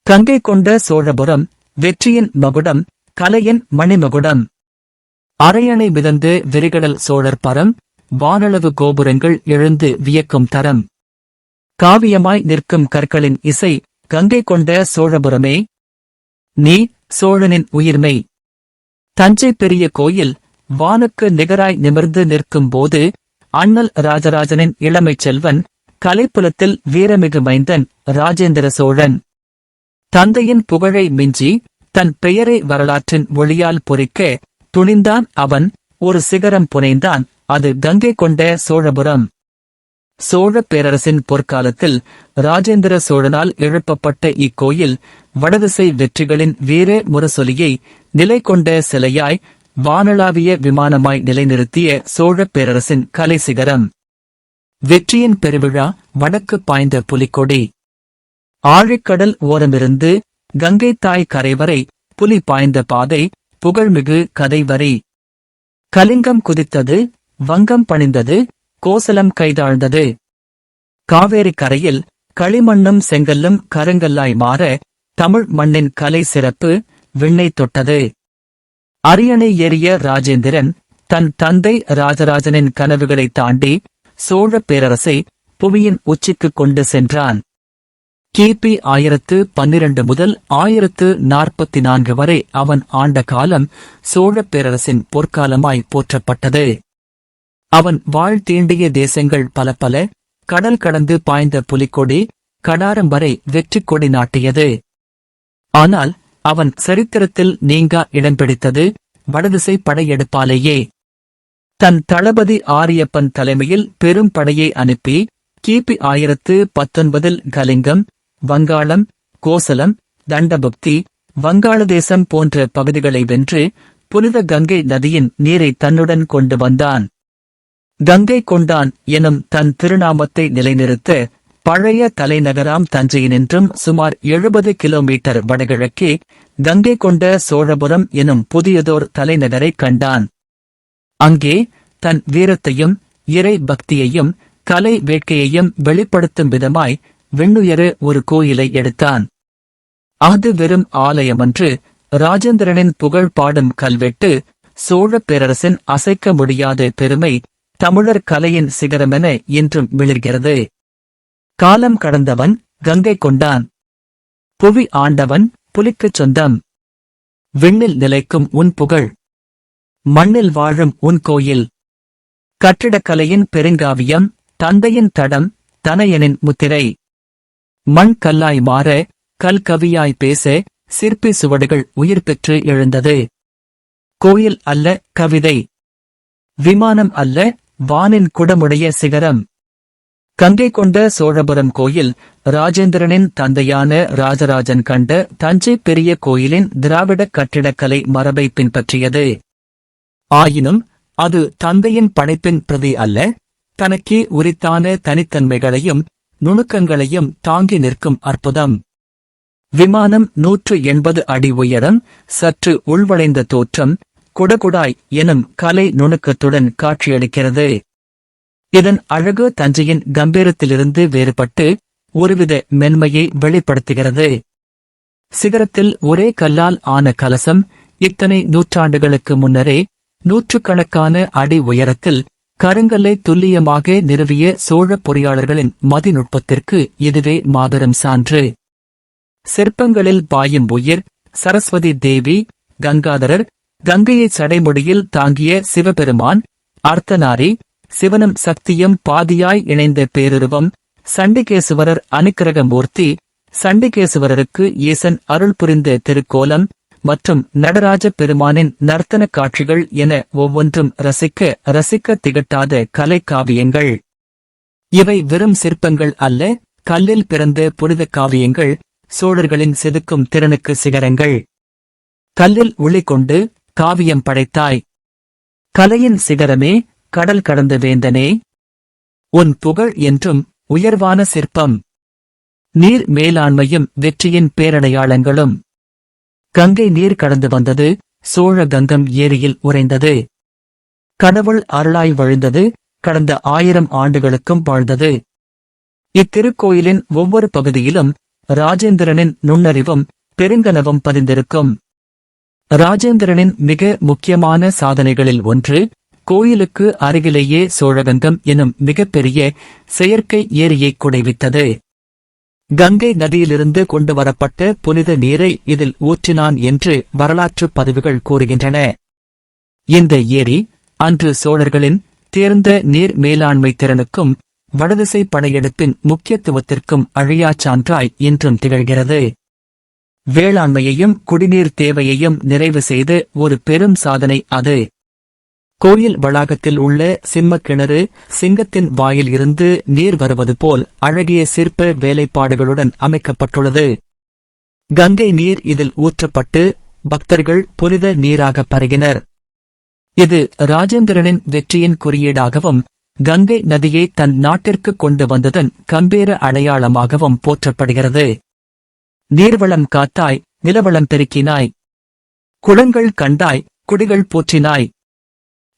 கங்கை கொண்ட சோழபுரம், வெற்றியின் மகுடம், கலையின் மணிமகுடம். அரையணை மிதந்து விரிகடல் சோழர் பரம், வானளவு கோபுரங்கள் எழுந்து வியக்கும் தரம். காவியமாய் நிற்கும் கற்களின் இசை, கங்கை கொண்ட சோழபுரமே. நீ சோழனின் உயிர்மை. தஞ்சை பெரிய கோயில், வானுக்கு நிகராய் நிமிர்ந்து நிற்கும் போது, அண்ணல் ராஜராஜனின் இளமைச் செல்வன், கலைப்புலத்தில் வீரமிகு மைந்தன் ராஜேந்திர சோழன். தந்தையின் புகழை மிஞ்சி, தன் பெயரை வரலாற்றின் ஒளியால் பொறிக்க துணிந்தான் அவன். ஒரு சிகரம் புனைந்தான், அது கங்கை கொண்ட சோழபுரம். சோழப் பேரரசின் பொற்காலத்தில் ராஜேந்திர சோழனால் எழுப்பப்பட்ட இக்கோயில், வடதிசை வெற்றிகளின் வீர முரசொலியை நிலை கொண்ட சிலையாய், வானளாவிய விமானமாய் நிலைநிறுத்திய சோழப் பேரரசின் கலை சிகரம். வெற்றியின் பெருவிழா, வடக்கு பாய்ந்த புலிக்கொடி. ஆழிக்கடல் ஓரமிருந்து கங்கை தாய் கரைவரை புலி பாய்ந்த பாதை, புகழ்மிகு கதைவரி. கலிங்கம் குதித்தது, வங்கம் பணிந்தது, கோசலம் கைதாழ்ந்தது. காவேரி கரையில் களிமண்ணும் செங்கல்லும் கருங்கல்லாய் மாற, தமிழ் மண்ணின் கலை சிறப்பு விண்ணை தொட்டது. அரியணை ஏறிய ராஜேந்திரன், தன் தந்தை ராஜராஜனின் கனவுகளை தாண்டி சோழப் பேரரசை புவியின் உச்சிக்கு கொண்டு சென்றான். கிபி 1012 முதல் 1044 வரை அவன் ஆண்ட காலம் சோழப் பேரரசின் பொற்காலமாய் போற்றப்பட்டது. அவன் வாழ் தீண்டிய தேசங்கள் பல பல, கடல் கடந்து பாய்ந்த புலிக்கொடி, கடாரம் வரை வெற்றிக் கொடி நாட்டியது. ஆனால் அவன் சரித்திரத்தில் நீங்கா இடம் பிடித்தது வடதிசை படையெடுப்பாலேயே. தன் தளபதி ஆரியப்பன் தலைமையில் பெரும் படையை அனுப்பி கிபி 1019 கலிங்கம், வங்காளம், கோசலம், தண்டபுக்தி, வங்காளதேசம் போன்ற பகுதிகளை வென்று புனித கங்கை நதியின் நீரை தன்னுடன் கொண்டு வந்தான். கங்கை கொண்டான் எனும் தன் திருநாமத்தை நிலைநிறுத்த பழைய தலைநகராம் தஞ்சையினின்றும் சுமார் 70 கிலோமீட்டர் வடகிழக்கே கங்கை கொண்ட சோழபுரம் எனும் புதியதோர் தலைநகரை கண்டான். அங்கே தன் வீரத்தையும் இறை பக்தியையும் கலை வேட்கையையும் வெளிப்படுத்தும் விதமாய் விண்ணுயர ஒரு கோயிலை எடுத்தான். அது வெறும் ஆலயமன்று, ராஜேந்திரனின் புகழ் பாடும் கல்வெட்டு. சோழப் பேரரசின் அசைக்க முடியாத பெருமை தமிழர் கலையின் சிகரமென இன்றும் மிளிர்கிறது. காலம் கடந்தவன் கங்கை கொண்டான். புவி ஆண்டவன் புலிக்குச் சொந்தம். விண்ணில் நிலைக்கும் உன் புகழ், மண்ணில் வாழும் உன் கோயில். கட்டிடக்கலையின் பெருங்காவியம், தந்தையின் தடம், தனையனின் முத்திரை. மண் கல்லாய் மாற, கல் கவியாய் பேச, சிற்பி சுவடுகள் உயிர் பெற்று எழுந்தது. கோயில் அல்ல கவிதை, விமானம் அல்ல வானின் குடமுடைய சிகரம். கங்கை கொண்ட சோழபுரம் கோயில் ராஜேந்திரனின் தந்தையான ராஜராஜன் கண்ட தஞ்சை பெரிய கோயிலின் திராவிட கட்டிடக்கலை மரபை பின்பற்றியது. ஆயினும் அது தந்தையின் படைப்பின் பிரதி அல்ல, தனக்கே உரித்தான தனித்தன்மைகளையும் நுணுக்கங்களையும் தாங்கி நிற்கும் அற்புதம். விமானம் 180 அடி உயரம், சற்று உள்வளைந்த தோற்றம், குடகுடாய் எனும் கலை நுணுக்கத்துடன் காட்சியளிக்கிறது. இதன் அழகு தஞ்சையின் கம்பீரத்திலிருந்து வேறுபட்டு ஒருவித மென்மையை வெளிப்படுத்துகிறது. சிகரத்தில் ஒரே கல்லால் ஆன கலசம், இத்தனை நூற்றாண்டுகளுக்கு முன்னரே நூற்றுக்கணக்கான அடி உயரத்தில் கருங்கல்லை துல்லியமாக நிறுவிய சோழ பொறியாளர்களின் மதிநுட்பத்திற்கு இதுவே மாபெரும் சான்று. சிற்பங்களில் பாயும் உயிர், சரஸ்வதி தேவி, கங்காதரர், கங்கையை சடைமுடியில் தாங்கிய சிவபெருமான், அர்த்தநாரி, சிவனும் சக்தியும் பாதியாய் இணைந்த பேருருவம், சண்டிகேசுவரர் அனுக்கிரக மூர்த்தி, சண்டிகேசுவரருக்கு ஈசன் அருள் புரிந்த திருக்கோலம் மற்றும் நடராஜ பெருமானின் நர்த்தன காட்சிகள் என ஒவ்வொன்றும் ரசிக்க ரசிக்க திகட்டாத கலைக்காவியங்கள். இவை வெறும் சிற்பங்கள் அல்ல, கல்லில் பிறந்த புனித காவியங்கள், சோழர்களின் செதுக்கும் திறனுக்கு சிகரங்கள். கல்லில் ஒளி கொண்டு காவியம் படைத்தாய். கலையின் சிகரமே, கடல் கடந்த வேந்தனே. உன் புகழ் என்றும் உயர்வான சிற்பம். நீர் மேலாண்மையும் வெற்றியின் பேரடையாளங்களும். கங்கை நீர் கடந்து வந்தது, சோழ கங்கம் ஏரியில் உறைந்தது. கடவுள் அருளாய் வழிந்தது, கடந்த 1000 ஆண்டுகளுக்கும் வாழ்ந்தது. இத்திருக்கோயிலின் ஒவ்வொரு பகுதியிலும் ராஜேந்திரனின் நுண்ணறிவும் பெருங்கனவும் பதிந்திருக்கும். ராஜேந்திரனின் மிக முக்கியமான சாதனைகளில் ஒன்று, கோயிலுக்கு அருகிலேயே சோழகங்கம் எனும் மிகப்பெரிய செயற்கை ஏரியை குடைவித்தது. கங்கை நதியிலிருந்து கொண்டு வரப்பட்ட புனித நீரை இதில் ஊற்றினான் என்று வரலாற்றுப் பதிவுகள் கூறுகின்றன. இந்த ஏரி அன்று சோழர்களின் தேர்ந்த நீர் மேலாண்மை திறனுக்கும் வடதிசை படையெடுப்பின் முக்கியத்துவத்திற்கும் அழியாச் சான்றாய் இன்றும் திகழ்கிறது. வேளாண்மையையும் குடிநீர் தேவையையும் நிறைவு செய்த ஒரு பெரும் சாதனை அது. கோயில் வளாகத்தில் உள்ள சிம்மக் கிணறு சிங்கத்தின் வாயில் இருந்து நீர் வருவது போல் அழகிய சிற்ப வேலைப்பாடுகளுடன் அமைக்கப்பட்டுள்ளது. கங்கை நீர் இதில் ஊற்றப்பட்டு பக்தர்கள் புனித நீராக பருகினர். இது ராஜேந்திரனின் வெற்றியின் குறியீடாகவும் கங்கை நதியை தன் நாட்டிற்கு கொண்டு வந்ததன் கம்பீர அடையாளமாகவும் போற்றப்படுகிறது. நீர்வளம் காத்தாய், நிலவளம் பெருக்கினாய், குளங்கள் கண்டாய், குடிகள் போற்றினாய்.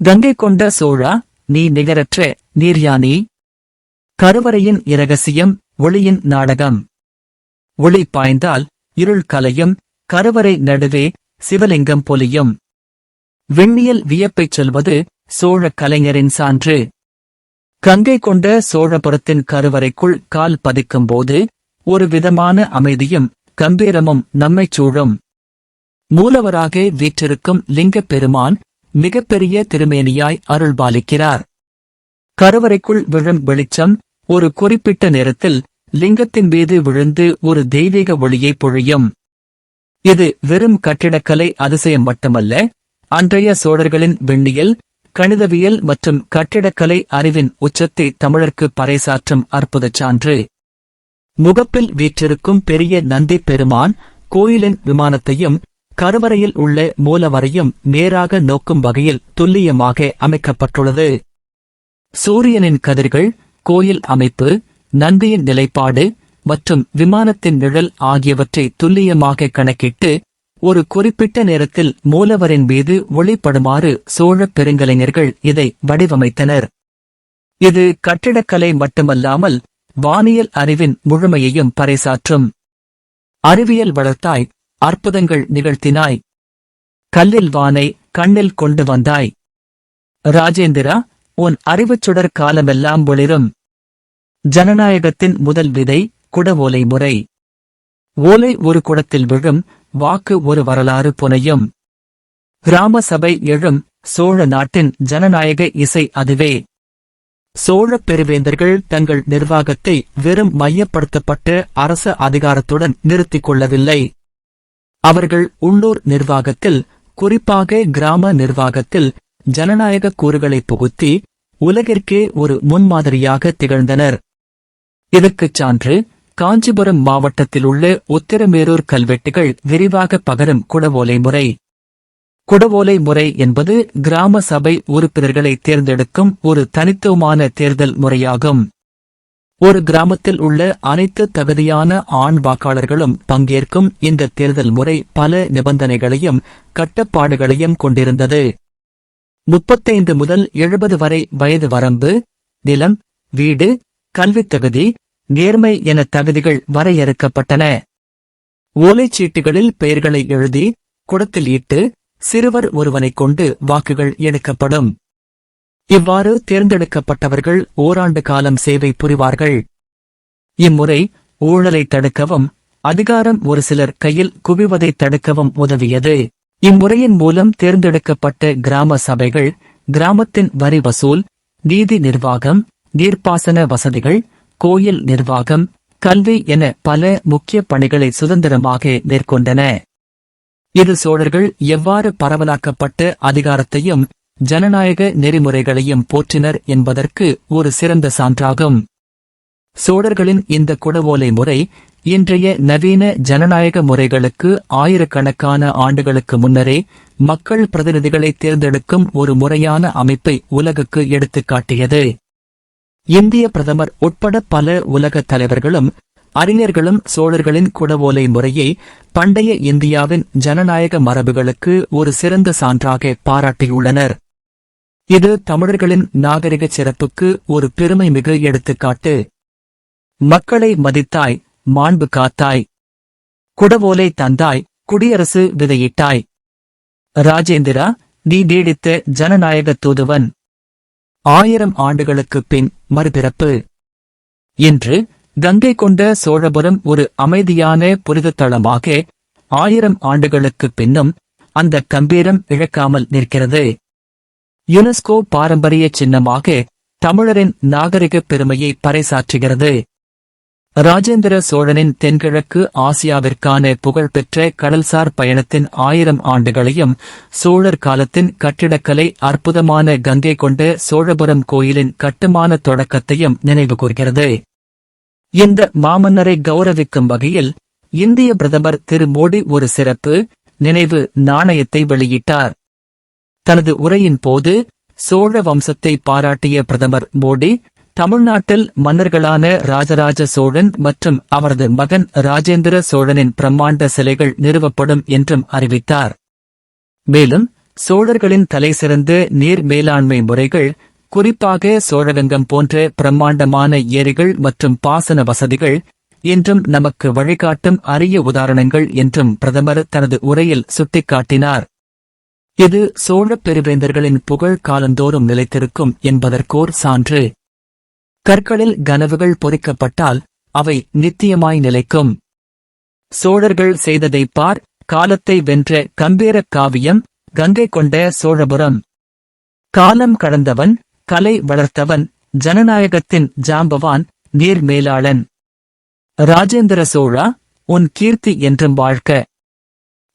கங்கை கொண்ட சோழா, நீ நிகரற்ற நீர்யானி. கருவறையின் இரகசியம், ஒளியின் நாடகம். ஒளி பாய்ந்தால் இருள் கலையும், கருவறை நடுவே சிவலிங்கம் பொலியும். விண்ணியல் வியப்பைச் சொல்வது சோழ கலைஞரின் சான்று. கங்கை கொண்ட சோழபுரத்தின் கருவறைக்குள் கால் பதிக்கும்போது ஒரு விதமான அமைதியும் கம்பீரமும் நம்மைச் சூழும். மூலவராக வீற்றிருக்கும் லிங்கப் பெருமான் மிகப்பெரிய திருமேனியாய் அருள்பாலிக்கிறார். கருவறைக்குள் விழும் வெளிச்சம் ஒரு குறிப்பிட்ட நேரத்தில் லிங்கத்தின் மீது விழுந்து ஒரு தெய்வீக ஒளியை பொழியும். இது வெறும் கட்டிடக்கலை அதிசயம் மட்டுமல்ல, அன்றைய சோழர்களின் விண்ணியல், கணிதவியல் மற்றும் கட்டிடக்கலை அறிவின் உச்சத்தை தமிழர்க்கு பறைசாற்றும் அற்புதச் சான்று. முகப்பில் வீற்றிருக்கும் பெரிய நந்தி பெருமான் கோயிலின் விமானத்தையும் கருவறையில் உள்ள மூலவரையும் நேராக நோக்கும் வகையில் துல்லியமாக அமைக்கப்பட்டுள்ளது. சூரியனின் கதிர்கள், கோயில் அமைப்பு, நந்தியின் நிலைப்பாடு மற்றும் விமானத்தின் நிழல் ஆகியவற்றை துல்லியமாக கணக்கிட்டு ஒரு குறிப்பிட்ட நேரத்தில் மூலவரின் மீது ஒளிப்படுமாறு சோழப் பெருங்கலைஞர்கள் இதை வடிவமைத்தனர். இது கட்டிடக்கலை மட்டுமல்லாமல் வானியல் அறிவின் முழுமையையும் பறைசாற்றும். அறிவியல் வளர்த்தாய், அற்புதங்கள் நிகழ்த்தினாய். கல்லில் வானை கண்ணில் கொண்டு வந்தாய். ராஜேந்திரா, உன் அறிவுச்சுடர் காலமெல்லாம் ஒளிரும். ஜனநாயகத்தின் முதல் விதை குடவோலை முறை. ஓலை ஒரு குடத்தில் விழும், வாக்கு ஒரு வரலாறு புனையும். கிராம சபை எழும், சோழ நாட்டின் ஜனநாயக இசை அதுவே. சோழப் பெருவேந்தர்கள் தங்கள் நிர்வாகத்தை வெறும் மையப்படுத்தப்பட்ட அரச அதிகாரத்துடன் நிறுத்திக் கொள்ளவில்லை. அவர்கள் உள்ளூர் நிர்வாகத்தில், குறிப்பாக கிராம நிர்வாகத்தில் ஜனநாயக கூறுகளை புகுத்தி உலகிற்கே ஒரு முன்மாதிரியாக திகழ்ந்தனர். இதற்குச் சான்று காஞ்சிபுரம் மாவட்டத்திலுள்ள உத்திரமேரூர் கல்வெட்டுகள் விரிவாக பகரும் குடவோலை முறை. குடவோலை முறை என்பது கிராம சபை உறுப்பினர்களை தேர்ந்தெடுக்கும் ஒரு தனித்துவமான தேர்தல் முறையாகும். ஒரு கிராமத்தில் உள்ள அனைத்து தகுதியான ஆண் வாக்காளர்களும் பங்கேற்கும் இந்த தேர்தல் முறை பல நிபந்தனைகளையும் கட்டுப்பாடுகளையும் கொண்டிருந்தது. 35 முதல் 70 வரை வயது வரம்பு, நிலம், வீடு, கல்வித் தகுதி, நேர்மை என தகுதிகள் வரையறுக்கப்பட்டன. ஓலைச்சீட்டுகளில் பெயர்களை எழுதி குடத்தில் இட்டு சிறுவர் ஒருவனைக் கொண்டு வாக்குகள் எடுக்கப்படும். இவ்வாறு தேர்ந்தெடுக்கப்பட்டவர்கள் ஓராண்டு காலம் சேவை புரிவார்கள். இம்முறை ஊழலை தடுக்கவும், அதிகாரம் ஒரு சிலர் கையில் குவிவதை தடுக்கவும் உதவியது. இம்முறையின் மூலம் தேர்ந்தெடுக்கப்பட்ட கிராம சபைகள் கிராமத்தின் வரி வசூல், நீதி நிர்வாகம், நீர்ப்பாசன வசதிகள், கோயில் நிர்வாகம், கல்வி என பல முக்கிய பணிகளை சுதந்திரமாக மேற்கொண்டன. இது சோழர்கள் எவ்வாறு பரவலாக்கப்பட்ட அதிகாரத்தையும் ஜனநாயக நெறிமுறைகளையும் போற்றினர் என்பதற்கு ஒரு சிறந்த சான்றாகும். சோழர்களின் இந்த குடவோலை முறை இன்றைய நவீன ஜனநாயக முறைகளுக்கு ஆயிரக்கணக்கான ஆண்டுகளுக்கு முன்னரே மக்கள் பிரதிநிதிகளை தேர்ந்தெடுக்கும் ஒரு முறையான அமைப்பை உலகுக்கு எடுத்துக்காட்டியது. இந்திய பிரதமர் உட்பட பல உலக தலைவர்களும் அறிஞர்களும் சோழர்களின் குடவோலை முறையை பண்டைய இந்தியாவின் ஜனநாயக மரபுகளுக்கு ஒரு சிறந்த சான்றாக பாராட்டியுள்ளனர். இது தமிழர்களின் நாகரிக சிறப்புக்கு ஒரு பெருமைமிகு எடுத்துக்காட்டு. மக்களை மதித்தாய், மாண்பு காத்தாய். குடவோலை தந்தாய், குடியரசு விதையிட்டாய். ராஜேந்திரா, நீ நீடித்த ஜனநாயக தூதுவன். 1000 ஆண்டுகளுக்குப் பின் மறுபிறப்பு. இன்று கங்கை கொண்ட சோழபுரம் ஒரு அமைதியான புனித தளமாக 1000 ஆண்டுகளுக்குப் பின்னும் அந்த கம்பீரம் இழக்காமல் நிற்கிறது. யுனெஸ்கோ பாரம்பரிய சின்னமாக தமிழரின் நாகரிக பெருமையை பறைசாற்றுகிறது. ராஜேந்திர சோழனின் தென்கிழக்கு ஆசியாவிற்கான புகழ்பெற்ற கடல்சார் பயணத்தின் 1000 ஆண்டுகளையும் சோழர் காலத்தின் கட்டிடக்கலை அற்புதமான கங்கை கொண்ட சோழபுரம் கோயிலின் கட்டுமான தொடக்கத்தையும் நினைவுகூர்கிறது. இந்த மாமன்னரை கௌரவிக்கும் வகையில் இந்திய பிரதமர் திரு மோடி ஒரு சிறப்பு நினைவு நாணயத்தை வெளியிட்டார். தனது உரையின் போது சோழ வம்சத்தை பாராட்டிய பிரதமர் மோடி, தமிழ்நாட்டில் மன்னர்களான ராஜராஜ சோழன் மற்றும் அவரது மகன் ராஜேந்திர சோழனின் பிரம்மாண்ட சிலைகள் நிறுவப்படும் என்றும் அறிவித்தார். மேலும் சோழர்களின் தலைசிறந்த நீர் மேலாண்மை முறைகள், குறிப்பாக சோழகங்கம் போன்ற பிரம்மாண்டமான ஏரிகள் மற்றும் பாசன வசதிகள் என்றும் நமக்கு வழிகாட்டும் அரிய உதாரணங்கள் என்றும் பிரதமர் தனது உரையில் சுட்டிக்காட்டினார். இது சோழப் பெருவேந்தர்களின் புகழ் காலந்தோறும் நிலைத்திருக்கும் என்பதற்கோர் சான்று. கற்களில் கனவுகள் பொறிக்கப்பட்டால் அவை நித்தியமாய் நிலைக்கும். சோழர்கள் செய்ததைப் பார், காலத்தை வென்ற கம்பீரக் காவியம் கங்கை கொண்ட சோழபுரம். காலம் கடந்தவன், கலை வளர்த்தவன், ஜனநாயகத்தின் ஜாம்பவான், நீர் மேலாளன். ராஜேந்திர சோழா, உன் கீர்த்தி என்றும் வாழ்க.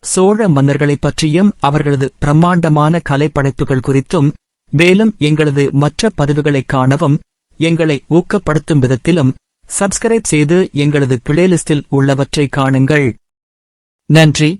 சோழ மன்னர்களைப் பற்றியும் அவர்களது பிரம்மாண்டமான கலைப்படைப்புகள் குறித்தும் மேலும் எங்களது மற்ற பதிவுகளைக் காணவும் எங்களை ஊக்கப்படுத்தும் விதத்திலும் சப்ஸ்கிரைப் செய்து எங்களது பிளேலிஸ்டில் உள்ளவற்றை காணுங்கள். நன்றி.